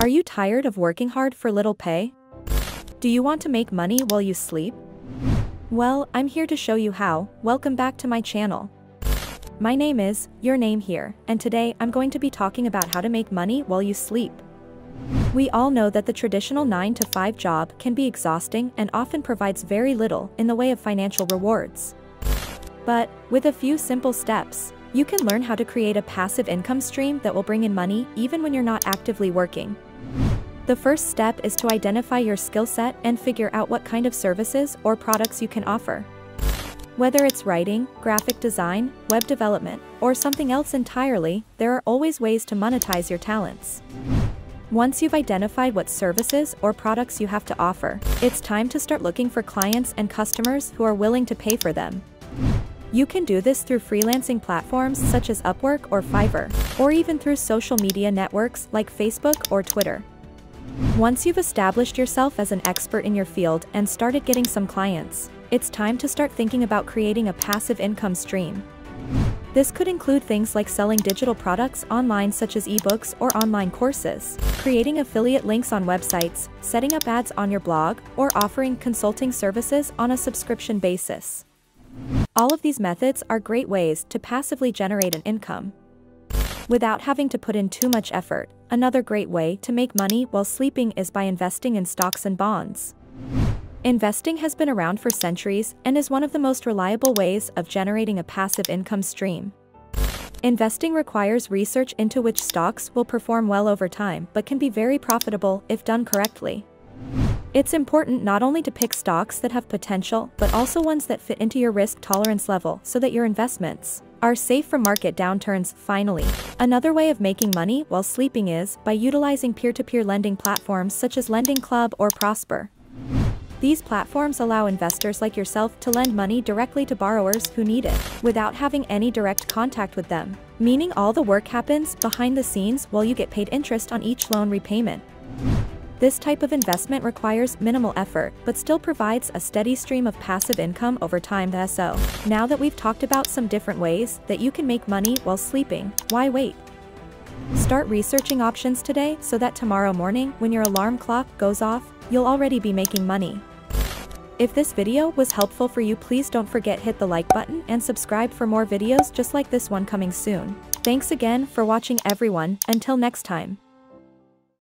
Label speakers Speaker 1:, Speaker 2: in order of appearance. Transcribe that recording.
Speaker 1: Are you tired of working hard for little pay? Do you want to make money while you sleep? Well, I'm here to show you how. Welcome back to my channel. My name is Your Name Here, and today I'm going to be talking about how to make money while you sleep. We all know that the traditional 9-to-5 job can be exhausting and often provides very little in the way of financial rewards. But with a few simple steps, you can learn how to create a passive income stream that will bring in money even when you're not actively working. The first step is to identify your skill set and figure out what kind of services or products you can offer. Whether it's writing, graphic design, web development, or something else entirely, there are always ways to monetize your talents. Once you've identified what services or products you have to offer, it's time to start looking for clients and customers who are willing to pay for them. You can do this through freelancing platforms such as Upwork or Fiverr, or even through social media networks like Facebook or Twitter. Once you've established yourself as an expert in your field and started getting some clients, it's time to start thinking about creating a passive income stream. This could include things like selling digital products online such as ebooks or online courses, creating affiliate links on websites, setting up ads on your blog, or offering consulting services on a subscription basis. All of these methods are great ways to passively generate an income without having to put in too much effort. Another great way to make money while sleeping is by investing in stocks and bonds. Investing has been around for centuries and is one of the most reliable ways of generating a passive income stream. Investing requires research into which stocks will perform well over time but can be very profitable if done correctly. It's important not only to pick stocks that have potential but also ones that fit into your risk tolerance level so that your investments are safe from market downturns. Finally, another way of making money while sleeping is by utilizing peer-to-peer lending platforms such as Lending Club or Prosper. These platforms allow investors like yourself to lend money directly to borrowers who need it, without having any direct contact with them, meaning all the work happens behind the scenes while you get paid interest on each loan repayment. This type of investment requires minimal effort, but still provides a steady stream of passive income over time. So, now that we've talked about some different ways that you can make money while sleeping, why wait? Start researching options today so that tomorrow morning, when your alarm clock goes off, you'll already be making money. If this video was helpful for you, please don't forget hit the like button and subscribe for more videos just like this one coming soon. Thanks again for watching everyone, until next time.